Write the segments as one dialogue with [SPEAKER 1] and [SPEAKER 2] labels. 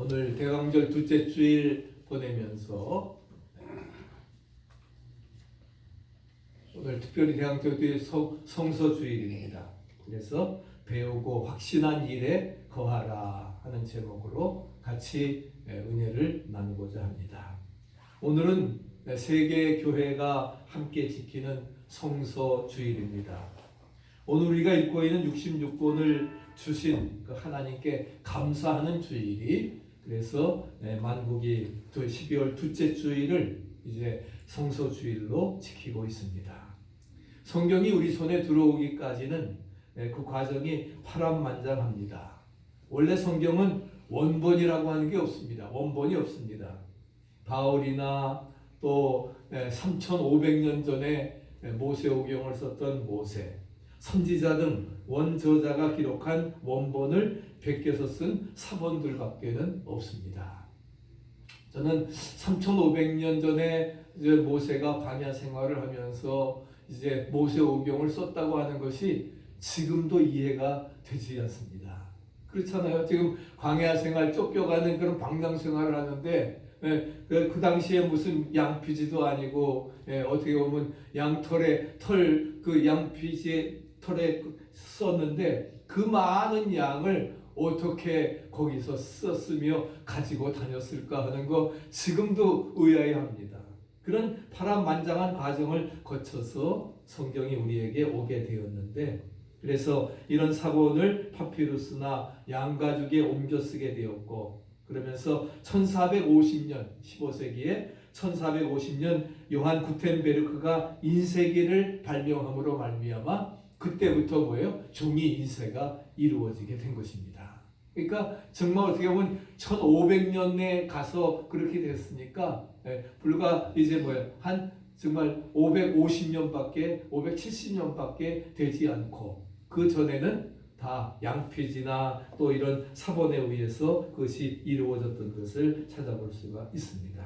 [SPEAKER 1] 오늘 대강절 둘째 주일 보내면서 오늘 특별히 대강절 성서 주일입니다. 그래서 배우고 확신한 일에 거하라 하는 제목으로 같이 은혜를 나누고자 합니다. 오늘은 세계 교회가 함께 지키는 성서 주일입니다. 오늘 우리가 읽고 있는 66권을 주신 그 하나님께 감사하는 주일이, 그래서 만국이 12월 둘째 주일을 이제 성서 주일로 지키고 있습니다. 성경이 우리 손에 들어오기까지는 그 과정이 파란만장합니다. 원래 성경은 원본이라고 하는 게 없습니다. 원본이 없습니다. 바울이나 또 3500년 전에 모세오경을 썼던 모세, 선지자 등 원저자가 기록한 원본을 베껴서 쓴 사본들밖에는 없습니다. 저는 3500년 전에 이제 모세가 광야 생활을 하면서 이제 모세오경을 썼다고 하는 것이 지금도 이해가 되지 않습니다. 그렇잖아요. 지금 광야 생활 쫓겨가는 그런 방랑 생활을 하는데 그 당시에 무슨 양피지도 아니고 어떻게 보면 양털에 그 양피지의 털에 썼는데 그 많은 양을 어떻게 거기서 썼으며 가지고 다녔을까 하는 거 지금도 의아해합니다. 그런 파란만장한 과정을 거쳐서 성경이 우리에게 오게 되었는데, 그래서 이런 사본을 파피루스나 양가죽에 옮겨 쓰게 되었고, 그러면서 1450년 15세기에 1450년 요한 구텐베르크가 인쇄기를 발명함으로 말미암아 그때부터 뭐예요? 종이 인쇄가 이루어지게 된 것입니다. 그러니까 정말 어떻게 보면 1500년에 가서 그렇게 됐으니까 불과 이제 뭐예요? 한 정말 550년밖에 570년밖에 되지 않고, 그 전에는 다 양피지나 또 이런 사본에 의해서 그것이 이루어졌던 것을 찾아볼 수가 있습니다.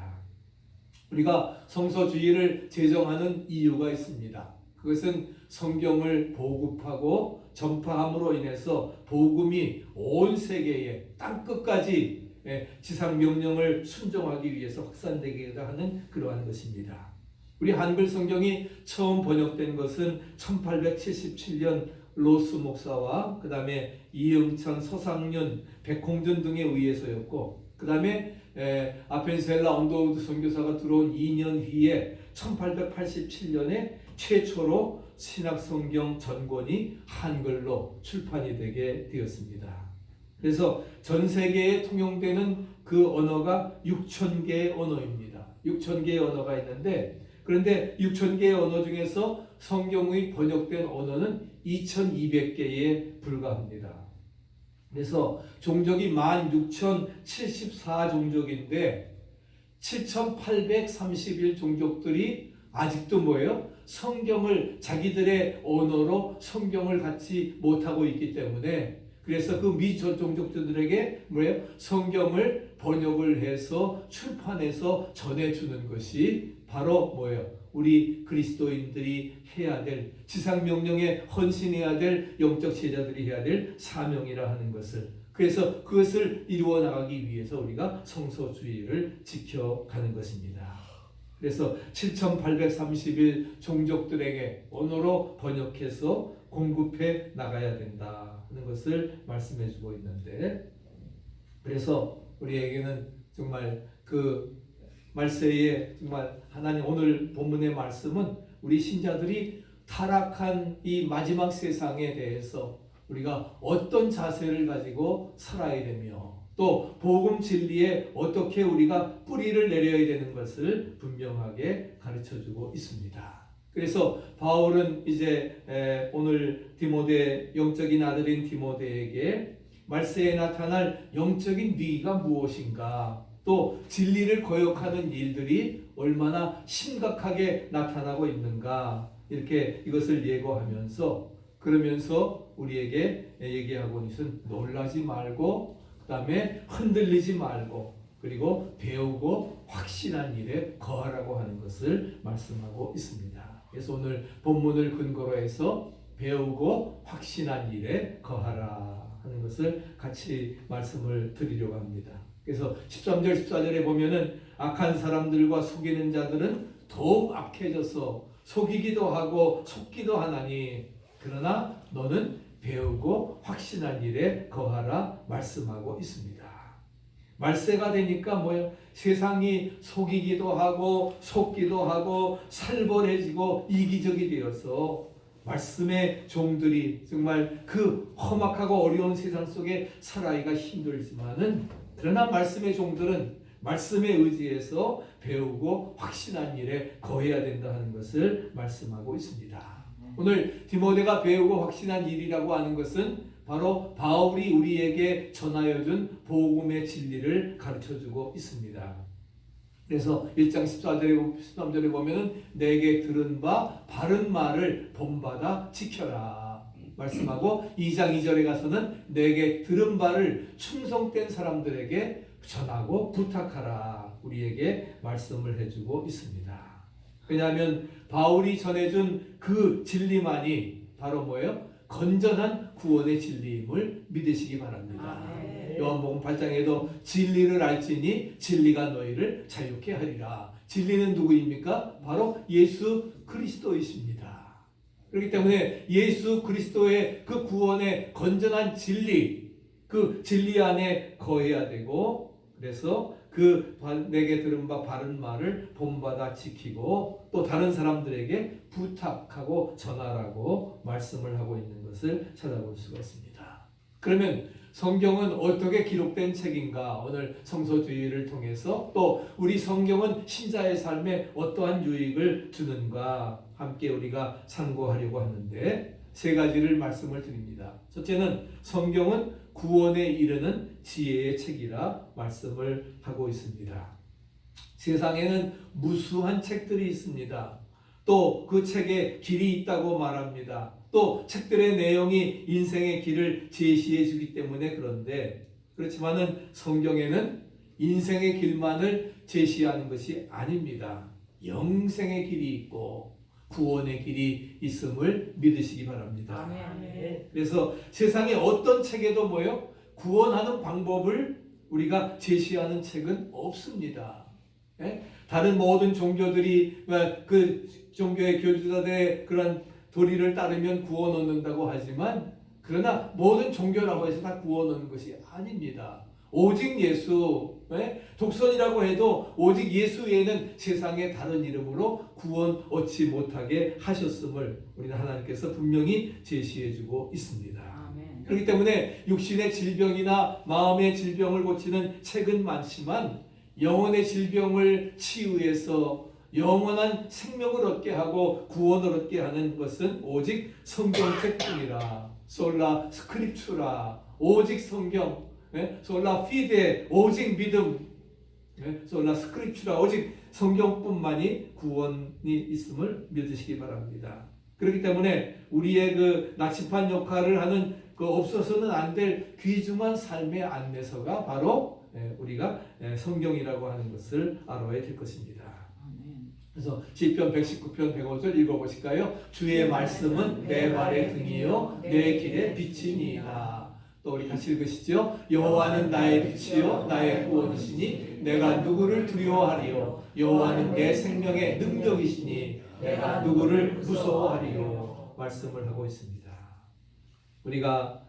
[SPEAKER 1] 우리가 성서주의를 제정하는 이유가 있습니다. 그것은 성경을 보급하고 전파함으로 인해서 복음이 온 세계에 땅끝까지 지상명령을 순종하기 위해서 확산되게 하는 그러한 것입니다. 우리 한글 성경이 처음 번역된 것은 1877년 로스 목사와 그 다음에 이응찬, 서상윤, 백홍준 등에 의해서였고, 그 다음에 아펜셀라 언더우드 선교사가 들어온 2년 뒤에 1887년에 최초로 신약성경 전권이 한글로 출판이 되게 되었습니다. 그래서 전 세계에 통용되는 그 언어가 6,000개의 언어입니다. 6,000개의 언어가 있는데, 그런데 6,000개의 언어 중에서 성경의 번역된 언어는 2,200개에 불과합니다. 그래서 종족이 16,074종족인데 7,831종족들이 아직도 뭐예요? 성경을 자기들의 언어로 성경을 갖지 못하고 있기 때문에, 그래서 그 미종족들에게 뭐예요? 성경을 번역을 해서 출판해서 전해주는 것이 바로 뭐예요? 우리 그리스도인들이 해야 될, 지상명령에 헌신해야 될, 영적 제자들이 해야 될 사명이라 하는 것을, 그래서 그것을 이루어 나가기 위해서 우리가 성서주의를 지켜가는 것입니다. 그래서 7,831 종족들에게 언어로 번역해서 공급해 나가야 된다 하는 것을 말씀해 주고 있는데, 그래서 우리에게는 정말 그 말세에 정말 하나님 오늘 본문의 말씀은 우리 신자들이 타락한 이 마지막 세상에 대해서 우리가 어떤 자세를 가지고 살아야 되며, 또 복음 진리에 어떻게 우리가 뿌리를 내려야 되는 것을 분명하게 가르쳐주고 있습니다. 그래서 바울은 이제 오늘 디모데, 영적인 아들인 디모데에게 말세에 나타날 영적인 위기가 무엇인가, 또 진리를 거역하는 일들이 얼마나 심각하게 나타나고 있는가, 이렇게 이것을 예고하면서, 그러면서 우리에게 얘기하고 있는 놀라지 말고, 그 다음에 흔들리지 말고, 그리고 배우고 확신한 일에 거하라고 하는 것을 말씀하고 있습니다. 그래서 오늘 본문을 근거로 해서 배우고 확신한 일에 거하라 하는 것을 같이 말씀을 드리려고 합니다. 그래서 13절 14절에 보면은 악한 사람들과 속이는 자들은 더욱 악해져서 속이기도 하고 속기도 하나니 그러나 너는 배우고 확신한 일에 거하라 말씀하고 있습니다. 말세가 되니까 뭐예요? 세상이 속이기도 하고 속기도 하고 살벌해지고 이기적이 되어서 말씀의 종들이 정말 그 험악하고 어려운 세상 속에 살아가기가 힘들지만은 그러나 말씀의 종들은 말씀에 의지해서 배우고 확신한 일에 거해야 된다 하는 것을 말씀하고 있습니다. 오늘 디모데가 배우고 확신한 일이라고 하는 것은 바로 바울이 우리에게 전하여 준 복음의 진리를 가르쳐주고 있습니다. 그래서 1장 14절에 13절에 보면은 내게 들은 바 바른 말을 본받아 지켜라 말씀하고 2장 2절에 가서는 내게 들은 바를 충성된 사람들에게 전하고 부탁하라 우리에게 말씀을 해주고 있습니다. 왜냐하면 바울이 전해준 그 진리만이 바로 뭐예요? 건전한 구원의 진리임을 믿으시기 바랍니다. 요한복음 8장에도 진리를 알지니 진리가 너희를 자유케 하리라. 진리는 누구입니까? 바로 예수 그리스도이십니다. 그렇기 때문에 예수 그리스도의 그 구원의 건전한 진리, 그 진리 안에 거해야 되고 그래서 그 내게 들은 바 바른 말을 본받아 지키고 또 다른 사람들에게 부탁하고 전하라고 말씀을 하고 있는 것을 찾아볼 수가 있습니다. 그러면 성경은 어떻게 기록된 책인가? 오늘 성서주의를 통해서 또 우리 성경은 신자의 삶에 어떠한 유익을 주는가? 함께 우리가 참고하려고 하는데 세 가지를 말씀을 드립니다. 첫째는 성경은 구원에 이르는 지혜의 책이라 말씀을 하고 있습니다. 세상에는 무수한 책들이 있습니다. 또 그 책에 길이 있다고 말합니다. 또 책들의 내용이 인생의 길을 제시해 주기 때문에 그런데 그렇지만은 성경에는 인생의 길만을 제시하는 것이 아닙니다. 영생의 길이 있고 구원의 길이 있음을 믿으시기 바랍니다.
[SPEAKER 2] 아멘.
[SPEAKER 1] 그래서 세상에 어떤 책에도 뭐요? 구원하는 방법을 우리가 제시하는 책은 없습니다. 예? 다른 모든 종교들이 그 종교의 교주자들의 그런 도리를 따르면 구원 얻는다고 하지만 그러나 모든 종교라고 해서 다 구원 얻는 것이 아닙니다. 오직 예수, 독선이라고 해도 오직 예수 외에는 세상의 다른 이름으로 구원 얻지 못하게 하셨음을 우리는 하나님께서 분명히 제시해주고 있습니다.
[SPEAKER 2] 아멘.
[SPEAKER 1] 그렇기 때문에 육신의 질병이나 마음의 질병을 고치는 책은 많지만 영혼의 질병을 치유해서 영원한 생명을 얻게 하고 구원을 얻게 하는 것은 오직 성경책뿐이라. 솔라 스크립추라. 오직 성경. 솔라 피데. 오직 믿음. 솔라 스크립추라. 오직 성경뿐만이 구원이 있음을 믿으시기 바랍니다. 그렇기 때문에 우리의 그 나침반 역할을 하는 그 없어서는 안 될 귀중한 삶의 안내서가 바로 우리가 성경이라고 하는 것을 알아야 될 것입니다. 그래서 시편 119편 105절 읽어보실까요? 주의 말씀은 내 발의 등이요 내 길의 빛이니이다. 또 우리 같이 읽으시죠. 여호와는 나의 빛이요 나의 구원이시니 내가 누구를 두려워하리요. 여호와는 내 생명의 능력이시니 내가 누구를 무서워하리요. 말씀을 하고 있습니다. 우리가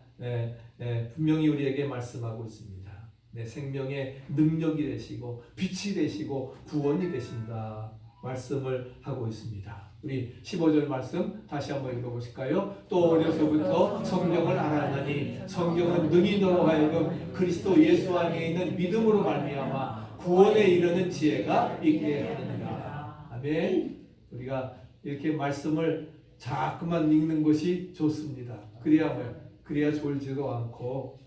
[SPEAKER 1] 분명히 우리에게 말씀하고 있습니다. 내 생명의 능력이 되시고 빛이 되시고 구원이 되신다. 말씀을 하고 있습니다. 우리 15절 말씀 다시 한번 읽어보실까요? 또 어려서부터 성경을 알았나니 성경은 능히 너로 하여금 그리스도 예수 안에 있는 믿음으로 말미암아 구원에 이르는 지혜가 있게 하느니라. 아멘. 우리가 이렇게 말씀을 자꾸만 읽는 것이 좋습니다. 그래야 졸지도 않고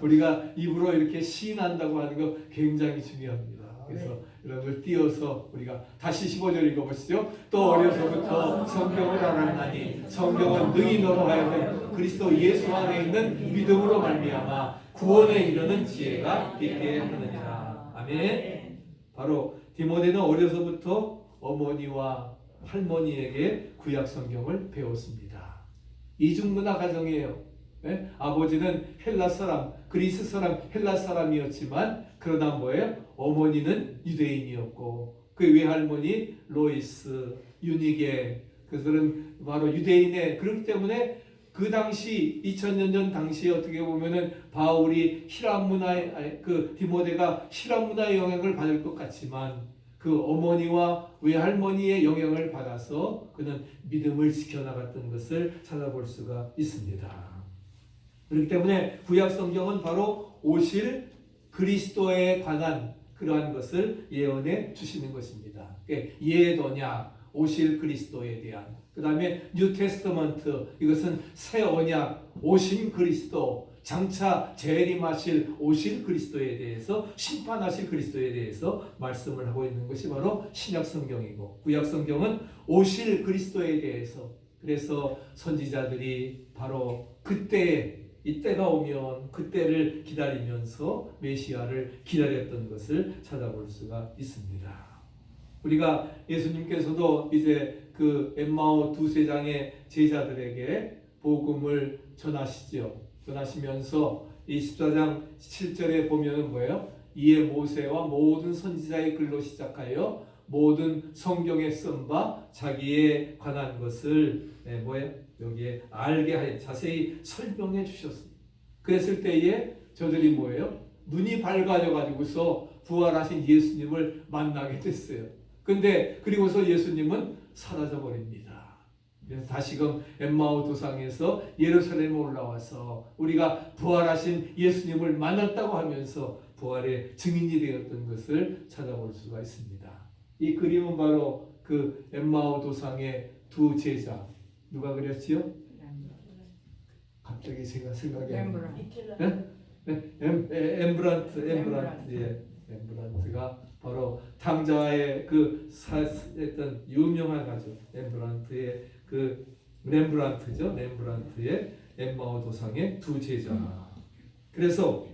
[SPEAKER 1] 우리가 입으로 이렇게 시인한다고 하는 거 굉장히 중요합니다. 그래서 이런 걸 띄어서 우리가 다시 15절 읽어보시죠. 또 어려서부터 성경을 알았나니 성경은 능히 너로 하여금 그리스도 예수 안에 있는 믿음으로 말미암아 구원에 이르는 지혜가 있게 하느니라. 아멘. 바로 디모데는 어려서부터 어머니와 할머니에게 구약 성경을 배웠습니다. 이중문화 가정이에요. 아버지는 헬라 사람, 그리스 사람, 헬라 사람이었지만 그러다 뭐예요? 어머니는 유대인이었고 그 외할머니 로이스, 유니게 그들은 바로 유대인의 그렇기 때문에 그 당시 2000년 전 당시에 어떻게 보면은 바울이 히람 문화의 그 디모데가 히람 문화의 영향을 받을 것 같지만 그 어머니와 외할머니의 영향을 받아서 그는 믿음을 지켜나갔던 것을 찾아볼 수가 있습니다. 그렇기 때문에 구약 성경은 바로 오실 그리스도에 관한 그러한 것을 예언해 주시는 것입니다. 예언약, 오실 그리스도에 대한 그 다음에 뉴 테스터먼트 이것은 새 언약, 오신 그리스도 장차 재림하실 오실 그리스도에 대해서 심판하실 그리스도에 대해서 말씀을 하고 있는 것이 바로 신약 성경이고 구약 성경은 오실 그리스도에 대해서 그래서 선지자들이 바로 그때 이때가 오면 그때를 기다리면서 메시아를 기다렸던 것을 찾아볼 수가 있습니다. 우리가 예수님께서도 이제 그 엠마오 두세 장의 제자들에게 복음을 전하시면서 이 14장 7절에 보면은 뭐예요? 이에 모세와 모든 선지자의 글로 시작하여 모든 성경에 쓴 바 자기에 관한 것을 여기에 알게 하여 자세히 설명해 주셨습니다. 그랬을 때에 저들이 뭐예요? 눈이 밝아져 가지고서 부활하신 예수님을 만나게 됐어요. 근데 그리고서 예수님은 사라져 버립니다. 그래서 다시금 엠마오 도상에서 예루살렘에 올라와서 우리가 부활하신 예수님을 만났다고 하면서 부활의 증인이 되었던 것을 찾아볼 수가 있습니다. 이 그림은 바로 그 엠마오 도상의 두 제자 누가 그렸지요? 갑자기 제가 생각이 안 나요. 엠브란트가 바로 탕자의 그 했던 유명한 가수 렘브란트의 그 렘브란트의 엠마오 도상의 두 제자. 그래서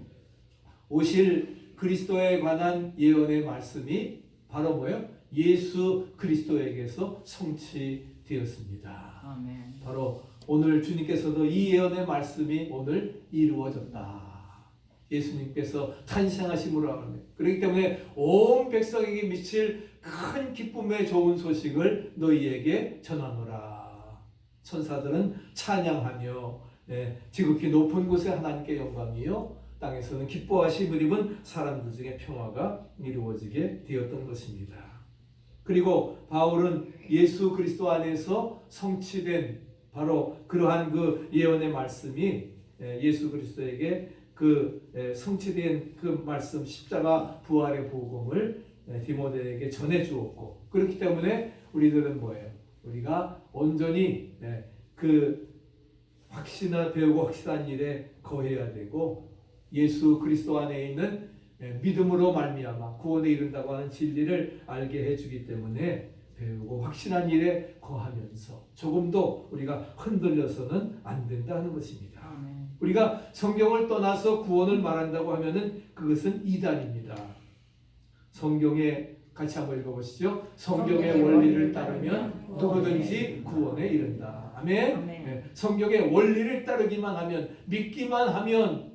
[SPEAKER 1] 오실 그리스도에 관한 예언의 말씀이 바로 뭐예요? 예수 그리스도에게서 성취되었습니다.
[SPEAKER 2] 아멘.
[SPEAKER 1] 바로 오늘 주님께서도 이 예언의 말씀이 오늘 이루어졌다. 예수님께서 탄생하심으로 합니다. 그렇기 때문에 온 백성에게 미칠 큰 기쁨의 좋은 소식을 너희에게 전하노라. 천사들은 찬양하며 지극히 높은 곳에 하나님께 영광이요 땅에서는 기뻐하심을 입은 사람들 중에 평화가 이루어지게 되었던 것입니다. 그리고 바울은 예수 그리스도 안에서 성취된 바로 그러한 그 예언의 말씀이 예수 그리스도에게 그 성취된 그 말씀 십자가 부활의 복음을 디모데에게 전해 주었고 그렇기 때문에 우리들은 뭐예요? 우리가 온전히 그 배우고 확신한 일에 거해야 되고 예수 그리스도 안에 있는 믿음으로 말미암아 구원에 이른다고 하는 진리를 알게 해주기 때문에 배우고 확신한 일에 거하면서 조금도 우리가 흔들려서는 안 된다는 것입니다.
[SPEAKER 2] 아멘.
[SPEAKER 1] 우리가 성경을 떠나서 구원을 말한다고 하면은 그것은 이단입니다. 성경에 같이 한번 읽어보시죠. 성경의 원리를 따르면 누구든지 구원에 이른다. 아멘.
[SPEAKER 2] 아멘.
[SPEAKER 1] 성경의 원리를 따르기만 하면 믿기만 하면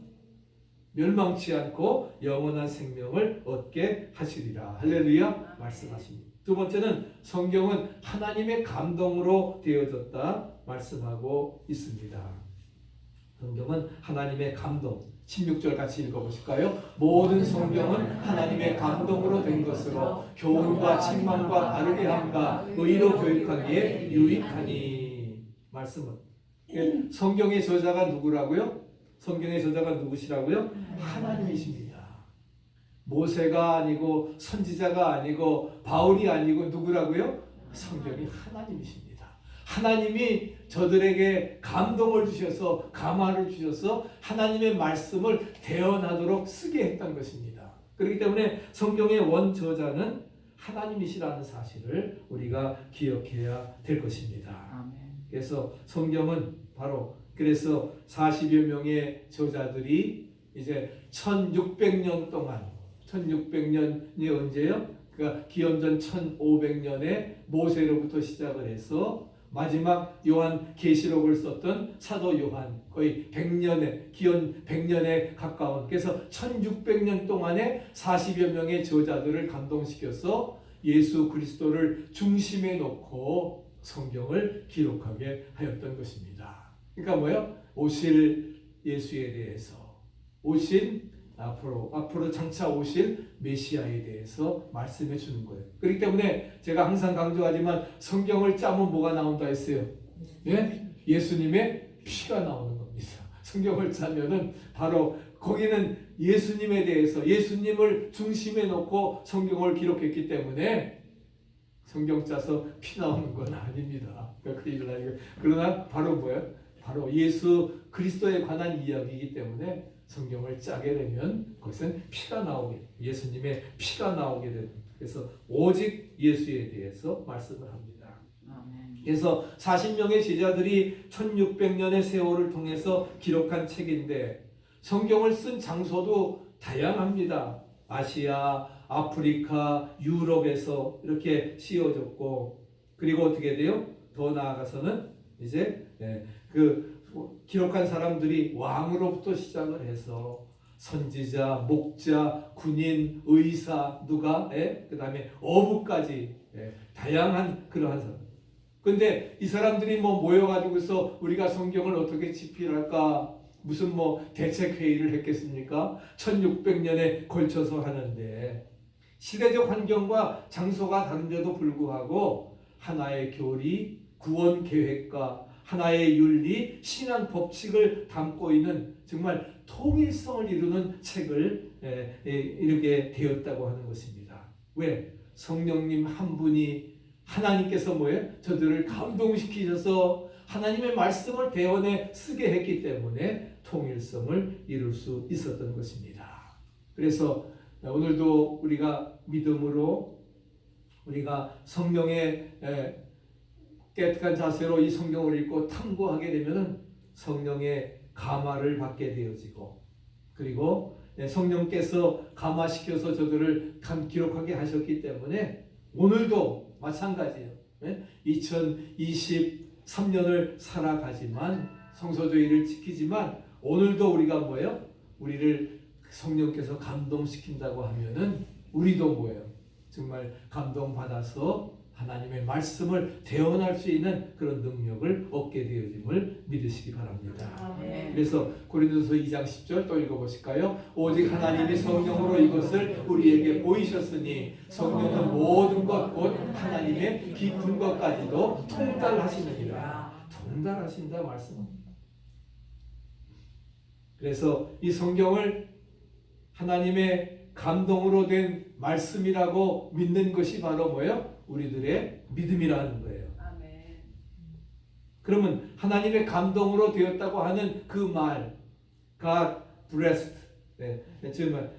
[SPEAKER 1] 멸망치 않고 영원한 생명을 얻게 하시리라. 할렐루야 말씀하십니다. 두 번째는 성경은 하나님의 감동으로 되어졌다 말씀하고 있습니다. 성경은 하나님의 감동. 16절 같이 읽어보실까요? 모든 성경은 하나님의 감동으로 된 것으로 교훈과 책망과 바르게 함과 의로 교육하기에 유익하니. 말씀은 성경의 저자가 누구라고요? 성경의 저자가 누구시라고요? 하나님이십니다. 모세가 아니고 선지자가 아니고 바울이 아니고 누구라고요? 성경이 하나님이십니다. 하나님이 저들에게 감동을 주셔서 감화를 주셔서 하나님의 말씀을 대언하도록 쓰게 했던 것입니다. 그렇기 때문에 성경의 원저자는 하나님이시라는 사실을 우리가 기억해야 될 것입니다.
[SPEAKER 2] 아멘.
[SPEAKER 1] 그래서 성경은 바로 그래서 40여 명의 저자들이 이제 1600년 동안 1600년이 언제요? 그러니까 기원전 1500년에 모세로부터 시작을 해서 마지막 요한 계시록을 썼던 사도 요한 거의 100년에 기원 100년에 가까운 그래서 1600년 동안에 40여 명의 저자들을 감동시켜서 예수 그리스도를 중심에 놓고 성경을 기록하게 하였던 것입니다. 그러니까 뭐예요? 오실 예수에 대해서 오신 앞으로 장차 오실 메시아에 대해서 말씀해 주는 거예요. 그렇기 때문에 제가 항상 강조하지만 성경을 짜면 뭐가 나온다 했어요? 예? 예수님의 피가 나오는 겁니다. 성경을 짜면은 바로 거기는 예수님에 대해서 예수님을 중심에 놓고 성경을 기록했기 때문에 성경 짜서 피 나오는 건 아닙니다. 그러나 바로 뭐예요? 바로 예수 그리스도에 관한 이야기이기 때문에 성경을 짜게 되면 그것은 피가 나오게 예수님의 피가 나오게 됩니다. 그래서 오직 예수에 대해서 말씀을 합니다. 그래서 40명의 제자들이 1600년의 세월을 통해서 기록한 책인데 성경을 쓴 장소도 다양합니다. 아시아, 아프리카, 유럽에서 이렇게 씌워졌고 그리고 어떻게 돼요? 더 나아가서는 이제 그 기록한 사람들이 왕으로부터 시작을 해서 선지자, 목자, 군인, 의사, 누가, 그 다음에 어부까지 다양한 그러한 사람. 근데 이 사람들이 모여가지고서 우리가 성경을 어떻게 집필할까 무슨 대책 회의를 했겠습니까? 1600년에 걸쳐서 하는데 시대적 환경과 장소가 다른데도 불구하고 하나의 교리, 구원 계획과 하나의 윤리, 신앙 법칙을 담고 있는 정말 통일성을 이루는 책을 이루게 되었다고 하는 것입니다. 왜? 성령님 한 분이 하나님께서 저들을 감동시키셔서 하나님의 말씀을 대원에 쓰게 했기 때문에 통일성을 이룰 수 있었던 것입니다. 그래서 오늘도 우리가 믿음으로 우리가 성령의 깨끗한 자세로 이 성경을 읽고 탐구하게 되면 성령의 감화를 받게 되어지고 그리고 성령께서 감화시켜서 저들을 기록하게 하셨기 때문에 오늘도 마찬가지예요. 2023년을 살아가지만 성소주의를 지키지만 오늘도 우리가 우리를 성령께서 감동시킨다고 하면은 우리도 정말 감동받아서 하나님의 말씀을 대언할 수 있는 그런 능력을 얻게 되어짐을 믿으시기 바랍니다. 그래서 고린도서 2장 10절 또 읽어보실까요? 오직 하나님이 성령으로 이것을 우리에게 보이셨으니 성령은 모든 것 곧 하나님의 깊은 것까지도 통달하시느니라. 통달하신다 말씀합니다. 그래서 이 성경을 하나님의 감동으로 된 말씀이라고 믿는 것이 바로 우리들의 믿음이라는 거예요. 아멘. 그러면 하나님의 감동으로 되었다고 하는 그 말, God blessed,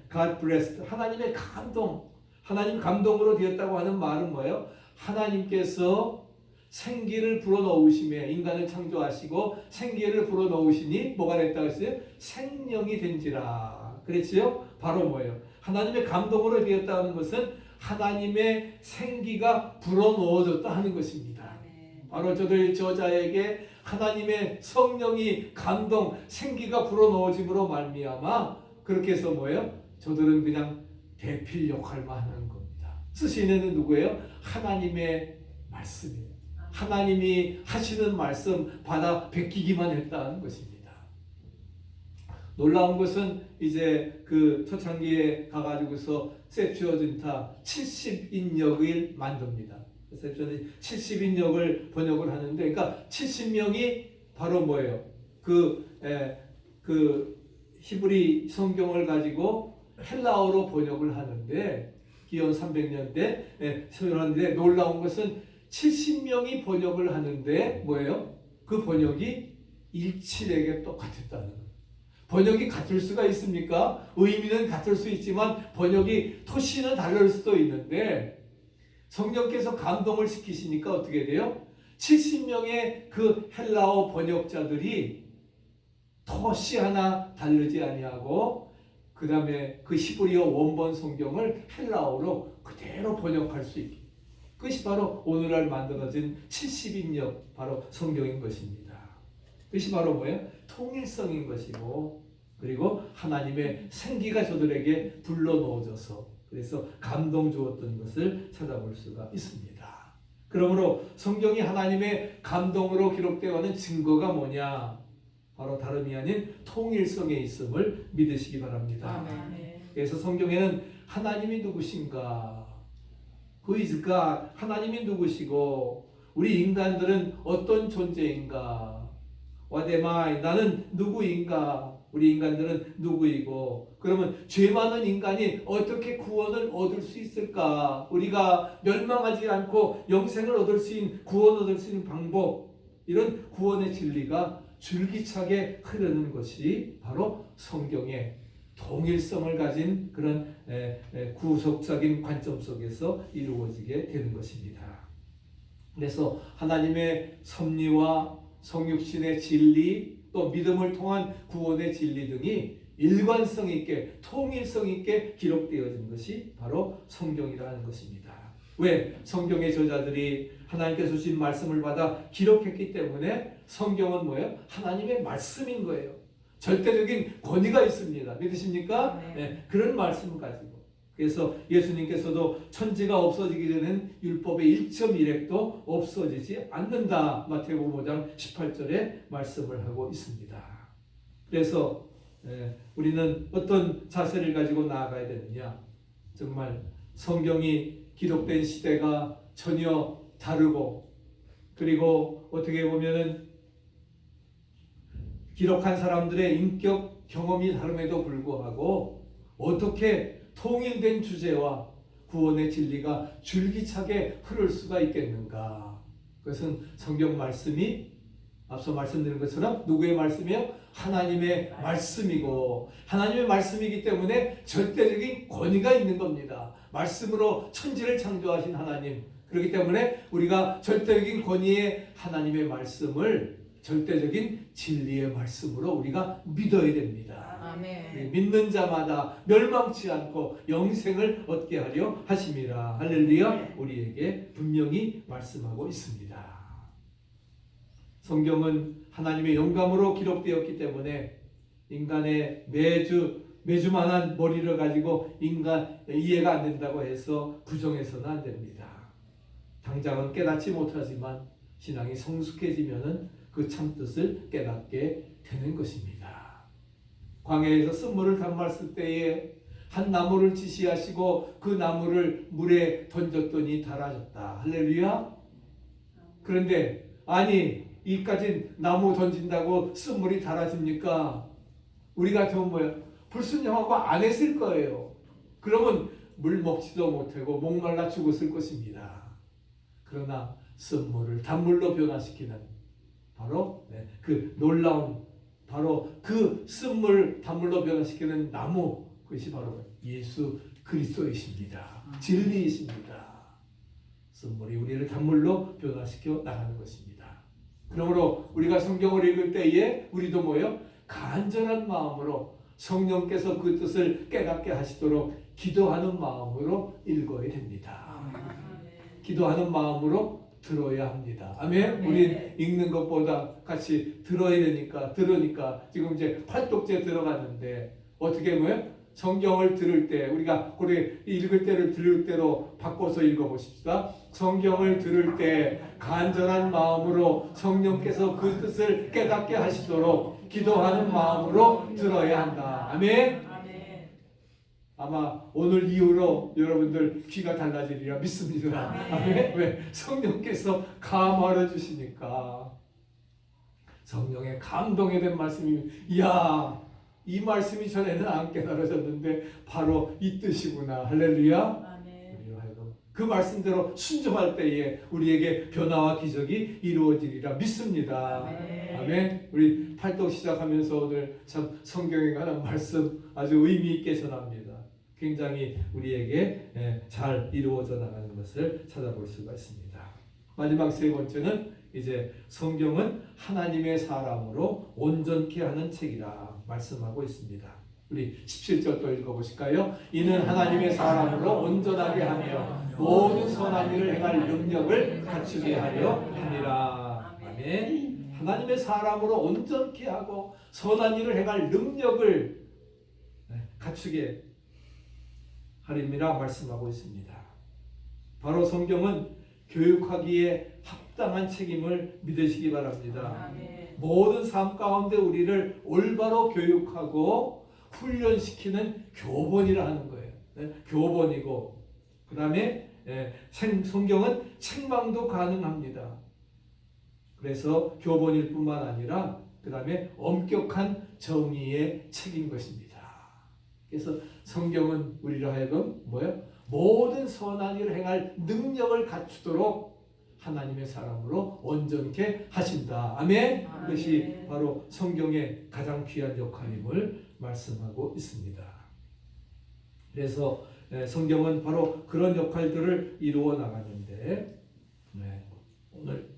[SPEAKER 1] God blessed, 하나님의 감동, 하나님 감동으로 되었다고 하는 말은 뭐예요? 하나님께서 생기를 불어넣으시며 인간을 창조하시고 생기를 불어넣으시니 뭐가 됐다고 했어요? 생명이 된지라. 그랬지요? 바로 뭐예요? 하나님의 감동으로 되었다는 것은 하나님의 생기가 불어넣어졌다 하는 것입니다. 바로 저들 저자에게 하나님의 성령이 감동, 생기가 불어넣어짐으로 말미암아 그렇게 해서 저들은 그냥 대필 역할만 하는 겁니다. 쓰시는 누구예요? 하나님의 말씀이에요. 하나님이 하시는 말씀 받아 베끼기만 했다는 것입니다. 놀라운 것은 이제 그 초창기에 가가지고서 셉튜어진타 70인역을 만듭니다. 셉튜어진타 70인역을 번역을 하는데, 그러니까 70명이 바로 뭐예요? 그 히브리 성경을 가지고 헬라어로 번역을 하는데, 기원 300년대 세월하는데 놀라운 것은 70명이 번역을 하는데 뭐예요? 그 번역이 일칠에게 똑같았다는 거예요. 번역이 같을 수가 있습니까? 의미는 같을 수 있지만 번역이 토시는 다를 수도 있는데 성령께서 감동을 시키시니까 어떻게 돼요? 70명의 그 헬라어 번역자들이 토시 하나 다르지 아니하고 그 다음에 그 히브리어 원본 성경을 헬라어로 그대로 번역할 수 있게. 그것이 바로 오늘날 만들어진 70인역 바로 성경인 것입니다. 그것이 바로 뭐예요? 통일성인 것이고, 그리고 하나님의 생기가 저들에게 불러넣어져서 그래서 감동 주었던 것을 찾아볼 수가 있습니다. 그러므로 성경이 하나님의 감동으로 기록되어 가는 증거가 뭐냐? 바로 다름이 아닌 통일성에 있음을 믿으시기 바랍니다. 그래서 성경에는 하나님이 누구신가? Who is God? 하나님이 누구시고 우리 인간들은 어떤 존재인가? What am I? 나는 누구인가? 우리 인간들은 누구이고, 그러면 죄 많은 인간이 어떻게 구원을 얻을 수 있을까? 우리가 멸망하지 않고 영생을 얻을 수 있는, 구원 얻을 수 있는 방법, 이런 구원의 진리가 줄기차게 흐르는 것이 바로 성경의 통일성을 가진 그런 구속적인 관점 속에서 이루어지게 되는 것입니다. 그래서 하나님의 섭리와 성육신의 진리, 또 믿음을 통한 구원의 진리 등이 일관성 있게, 통일성 있게 기록되어진 것이 바로 성경이라는 것입니다. 왜? 성경의 저자들이 하나님께서 주신 말씀을 받아 기록했기 때문에 성경은 뭐예요? 하나님의 말씀인 거예요. 절대적인 권위가 있습니다. 믿으십니까? 네, 그런 말씀을 가지고. 그래서 예수님께서도 천지가 없어지기 전엔 율법의 1.1획도 없어지지 않는다. 마태복음 5장 18절에 말씀을 하고 있습니다. 그래서 우리는 어떤 자세를 가지고 나아가야 되느냐? 정말 성경이 기록된 시대가 전혀 다르고, 그리고 어떻게 보면은 기록한 사람들의 인격 경험이 다름에도 불구하고 어떻게 통일된 주제와 구원의 진리가 줄기차게 흐를 수가 있겠는가? 그것은 성경 말씀이 앞서 말씀드린 것처럼 누구의 말씀이요? 하나님의 말씀이고, 하나님의 말씀이기 때문에 절대적인 권위가 있는 겁니다. 말씀으로 천지를 창조하신 하나님, 그렇기 때문에 우리가 절대적인 권위의 하나님의 말씀을 절대적인 진리의 말씀으로 우리가 믿어야 됩니다. 아멘. 믿는 자마다 멸망치 않고 영생을 얻게 하려 하심이라. 할렐루야. 우리에게 분명히 말씀하고 있습니다. 성경은 하나님의 영감으로 기록되었기 때문에 인간의 매주만한 머리를 가지고 인간 이해가 안 된다고 해서 부정해서는 안 됩니다. 당장은 깨닫지 못하지만 신앙이 성숙해지면은 그 참뜻을 깨닫게 되는 것입니다. 광야에서 쓴물을 담았을 때에 한 나무를 지시하시고 그 나무를 물에 던졌더니 달아졌다. 할렐루야. 그런데 아니 이까지 나무 던진다고 쓴물이 달아집니까? 우리 같으면 뭐예요? 불순종하고 안 했을 거예요. 그러면 물 먹지도 못하고 목말라 죽었을 것입니다. 그러나 쓴물을 단물로 변화시키는 바로 그 놀라운, 바로 그 쓴물 단물로 변화시키는 나무, 그것이 바로 예수 그리스도이십니다. 진리이십니다. 쓴물이 우리를 단물로 변화시켜 나가는 것입니다. 그러므로 우리가 성경을 읽을 때에 우리도 뭐예요? 간절한 마음으로 성령께서 그 뜻을 깨닫게 하시도록 기도하는 마음으로 읽어야 됩니다. 기도하는 마음으로 들어야 합니다. 아멘. 우린 읽는 것보다 같이 들으니까 지금 이제 활독제 들어갔는데 어떻게 뭐예요? 성경을 들을 때 우리가 우리 읽을 때를 들을 때로 바꿔서 읽어보십시다. 성경을 들을 때 간절한 마음으로 성령께서 그 뜻을 깨닫게 하시도록 기도하는 마음으로 들어야 한다. 아멘. 아마 오늘 이후로 여러분들 귀가 달라지리라 믿습니다. 아멘. 왜? 성령께서 감화를 주시니까. 성령의 감동에 대한 말씀이, 이야, 이 말씀이 전에는 안 깨달아졌는데 바로 이 뜻이구나. 할렐루야. 우리로 하여금 그 말씀대로 순종할 때에 우리에게 변화와 기적이 이루어지리라 믿습니다. 아멘. 우리 활동 시작하면서 오늘 참 성경에 관한 말씀 아주 의미 있게 전합니다. 굉장히 우리에게 잘 이루어져 나가는 것을 찾아볼 수가 있습니다. 마지막 세 번째는 이제 성경은 하나님의 사람으로 온전케 하는 책이라 말씀하고 있습니다. 우리 17절 또 읽어보실까요? 이는 하나님의 사람으로 온전하게 하며 모든 선한 일을 행할 능력을 갖추게 하려 함이라. 아멘. 하나님의 사람으로 온전케 하고 선한 일을 행할 능력을 갖추게 하림이라 말씀하고 있습니다. 바로 성경은 교육하기에 합당한 책임을 믿으시기 바랍니다. 모든 삶 가운데 우리를 올바로 교육하고 훈련시키는 교본이라 하는 거예요. 교본이고 그 다음에 성경은 책망도 가능합니다. 그래서 교본일 뿐만 아니라 그 다음에 엄격한 정의의 책인 것입니다. 그래서 성경은 우리로 하여금 뭐예요? 모든 선한 일을 행할 능력을 갖추도록 하나님의 사람으로 온전케 하신다. 아멘. 그것이 바로 성경의 가장 귀한 역할임을 말씀하고 있습니다. 그래서 성경은 바로 그런 역할들을 이루어 나가는데 오늘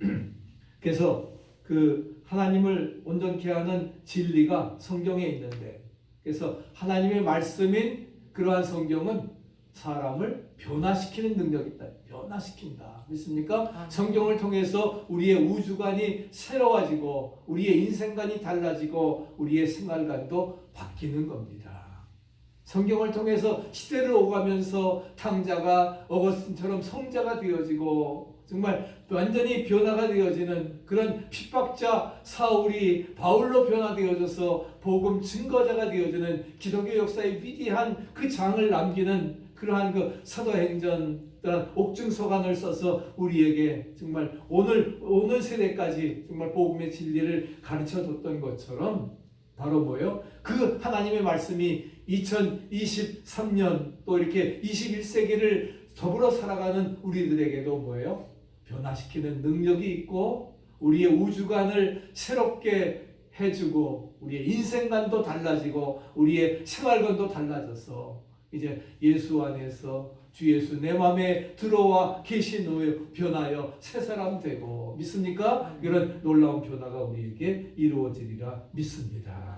[SPEAKER 1] 그래서 그 하나님을 온전케 하는 진리가 성경에 있는데 그래서 하나님의 말씀인 그러한 성경은 사람을 변화시키는 능력이 있다. 변화시킨다. 믿습니까? 성경을 통해서 우리의 우주관이 새로워지고 우리의 인생관이 달라지고 우리의 생활관도 바뀌는 겁니다. 성경을 통해서 시대를 오가면서 탕자가 어거스틴처럼 성자가 되어지고 정말 완전히 변화가 되어지는 그런 핍박자 사울이 바울로 변화되어져서 복음 증거자가 되어지는 기독교 역사의 위대한 그 장을 남기는 그러한 그 사도행전 또한 옥중서관을 써서 우리에게 정말 오늘 세대까지 정말 복음의 진리를 가르쳐 줬던 것처럼 바로 뭐예요? 그 하나님의 말씀이 2023년 또 이렇게 21세기를 더불어 살아가는 우리들에게도 뭐예요? 변화시키는 능력이 있고 우리의 우주관을 새롭게 해주고 우리의 인생관도 달라지고 우리의 생활관도 달라져서 이제 예수 안에서 주 예수 내 마음에 들어와 계신 후에 변하여 새 사람 되고 믿습니까? 이런 놀라운 변화가 우리에게 이루어지리라 믿습니다.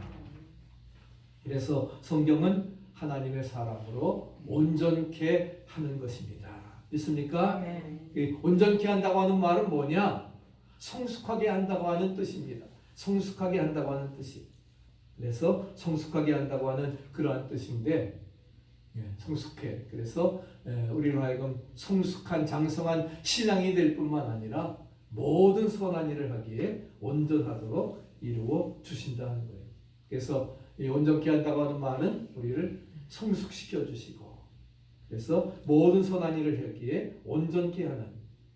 [SPEAKER 1] 그래서 성경은 하나님의 사람으로 온전케 하는 것입니다. 믿습니까? 온전케 한다고 하는 말은 뭐냐? 성숙하게 한다고 하는 뜻입니다. 성숙하게 한다고 하는 뜻이. 그래서 성숙하게 한다고 하는 그러한 뜻인데 성숙해. 그래서 우리로 하여금 성숙한 장성한 신앙이 될 뿐만 아니라 모든 선한 일을 하기에 온전하도록 이루어 주신다는 거예요. 그래서 이 온전케 한다고 하는 말은 우리를 성숙시켜 주시고 그래서 모든 선한 일을 하기에 온전케 하는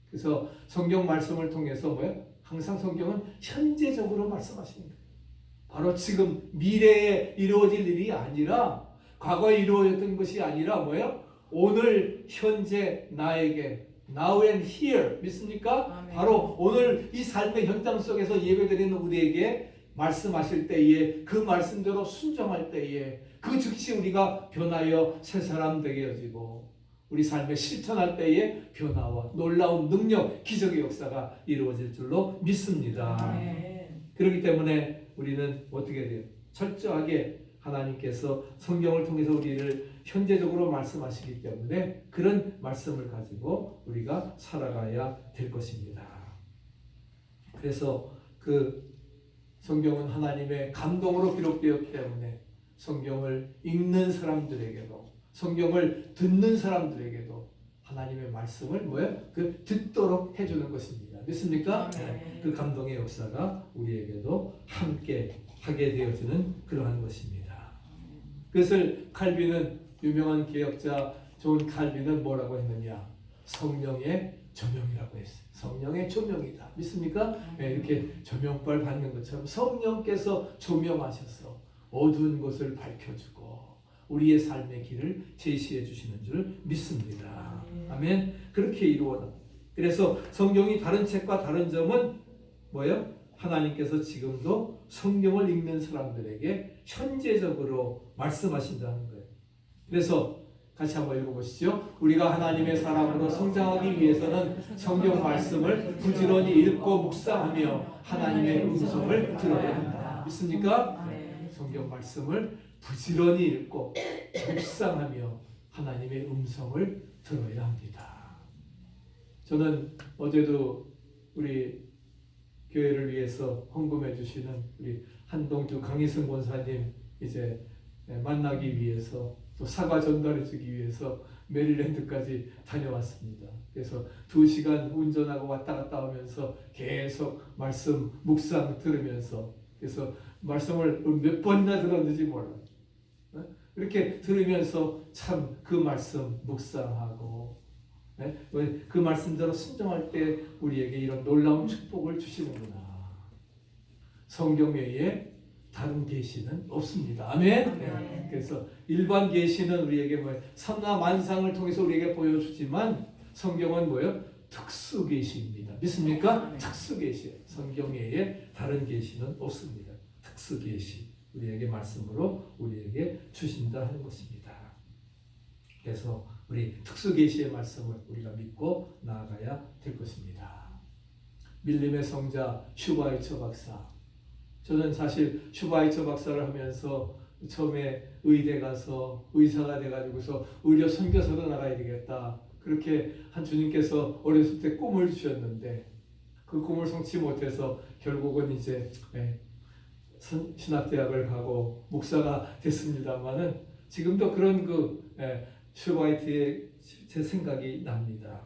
[SPEAKER 1] 그래서 성경 말씀을 통해서 뭐예요? 항상 성경은 현재적으로 말씀하시는 거예요. 바로 지금 미래에 이루어질 일이 아니라 과거에 이루어졌던 것이 아니라 뭐예요? 오늘 현재 나에게 now and here 믿습니까? 아멘. 바로 오늘 이 삶의 현장 속에서 예배드리는 우리에게 말씀하실 때에 그 말씀대로 순종할 때에 그 즉시 우리가 변하여 새 사람 되게 여지고 우리 삶에 실천할 때에 변화와 놀라운 능력, 기적의 역사가 이루어질 줄로 믿습니다. 아멘. 그렇기 때문에 우리는 어떻게 돼요? 철저하게 하나님께서 성경을 통해서 우리를 현재적으로 말씀하시기 때문에 그런 말씀을 가지고 우리가 살아가야 될 것입니다. 그래서 그 성경은 하나님의 감동으로 기록되었기 때문에 성경을 읽는 사람들에게도 성경을 듣는 사람들에게도 하나님의 말씀을 뭐예요? 그 듣도록 해주는 것입니다. 믿습니까? 네. 그 감동의 역사가 우리에게도 함께 하게 되어지는 그러한 것입니다. 그것을 칼빈은 유명한 개혁자 존 칼빈은 뭐라고 했느냐? 성령의 조명이라고 했어요. 성령의 조명이다. 믿습니까? 네, 이렇게 조명빨 받는 것처럼 성령께서 조명하셔서 어두운 곳을 밝혀주고 우리의 삶의 길을 제시해 주시는 줄 믿습니다. 아멘. 그렇게 이루어다. 그래서 성경이 다른 책과 다른 점은 뭐예요? 하나님께서 지금도 성경을 읽는 사람들에게 현재적으로 말씀하신다는 거예요. 그래서 같이 한번 읽어보시죠. 우리가 하나님의 사람으로 성장하기 위해서는 성경 말씀을 부지런히 읽고 묵상하며 하나님의 음성을 들어야 한다. 믿습니까? 성경 말씀을 부지런히 읽고 묵상하며 하나님의 음성을 들어야 합니다. 저는 어제도 우리 교회를 위해서 헌금해 주시는 우리 한동주 강희승 권사님 이제 만나기 위해서 또 사과 전달해 주기 위해서 메릴랜드까지 다녀왔습니다. 그래서 2시간 운전하고 왔다 갔다 하면서 계속 말씀 묵상 들으면서, 그래서 말씀을 몇 번이나 들었는지 몰라요. 이렇게 들으면서 참 그 말씀 묵상하고 그 말씀대로 순종할 때 우리에게 이런 놀라운 축복을 주시는구나. 성경 외에 다른 계시는 없습니다. 아멘. 네. 그래서 일반 계시는 우리에게 삼라 만상을 통해서 우리에게 보여주지만 성경은 뭐예요? 특수 계시입니다. 믿습니까? 특수 계시. 성경 외에 다른 계시는 없습니다. 특수 계시. 우리에게 말씀으로 우리에게 주신다 하는 것입니다. 그래서 우리 특수 계시의 말씀을 우리가 믿고 나아가야 될 것입니다. 밀림의 성자 슈바이처 박사. 저는 사실 슈바이처 박사를 하면서 처음에 의대 가서 의사가 돼가지고서 의료 선교사로 나가야 되겠다. 그렇게 한 주님께서 어렸을 때 꿈을 주셨는데 그 꿈을 성취 못해서 결국은 이제 신학대학을 가고 목사가 됐습니다만은 지금도 그런 슈바이처의 제 생각이 납니다.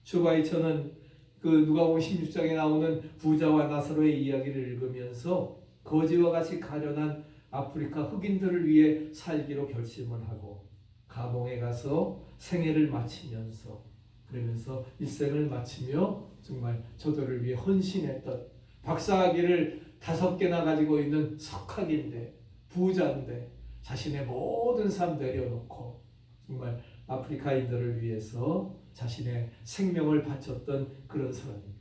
[SPEAKER 1] 슈바이처는 그 누가복음 16장에 나오는 부자와 나사로의 이야기를 읽으면서 거지와 같이 가련한 아프리카 흑인들을 위해 살기로 결심을 하고 가봉에 가서 생애를 마치면서 그러면서 일생을 마치며 정말 저들을 위해 헌신했던, 박사학위를 5개나 가지고 있는 석학인데 부자인데 자신의 모든 삶 내려놓고 정말 아프리카인들을 위해서 자신의 생명을 바쳤던 그런 사람입니다.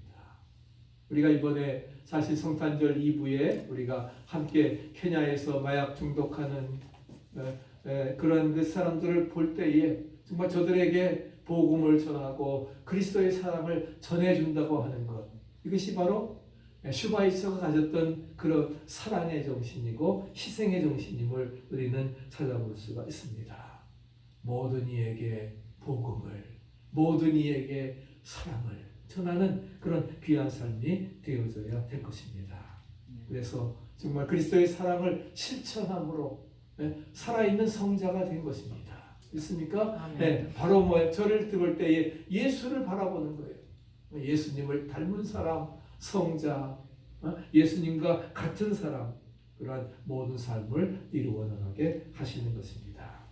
[SPEAKER 1] 우리가 이번에 사실 성탄절 2부에 우리가 함께 케냐에서 마약 중독하는 그런 그 사람들을 볼 때에 정말 저들에게 복음을 전하고 그리스도의 사랑을 전해준다고 하는 것, 이것이 바로 슈바이처가 가졌던 그런 사랑의 정신이고 희생의 정신임을 우리는 찾아볼 수가 있습니다. 모든 이에게 복음을, 모든 이에게 사랑을 전하는 그런 귀한 삶이 되어져야 될 것입니다. 그래서 정말 그리스도의 사랑을 실천함으로 살아있는 성자가 된 것입니다. 있습니까? 네, 바로 저를 들을 때에 예수를 바라보는 거예요. 예수님을 닮은 사람, 성자, 예수님과 같은 사람, 그러한 모든 삶을 이루어 나가게 하시는 것입니다.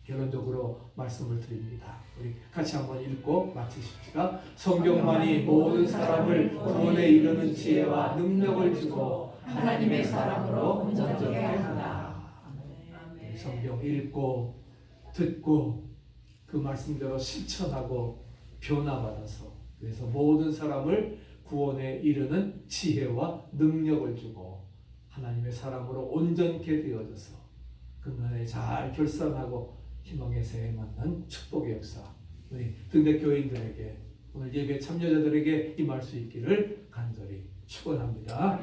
[SPEAKER 1] 결론적으로 말씀을 드립니다. 우리 같이 한번 읽고 마치십시다. 성경만이 모든 사람을 구원에 이르는 지혜와 능력을 주고 하나님의 사랑으로 온전하게 한다. 성경 읽고 듣고 그 말씀대로 실천하고 변화받아서 그래서 모든 사람을 구원에 이르는 지혜와 능력을 주고 하나님의 사랑으로 온전케 되어져서 금년에 잘 결산하고 희망의 새해 만난 축복의 역사 우리 등대 교인들에게 오늘 예배 참여자들에게 임할 수 있기를 간절히 축원합니다.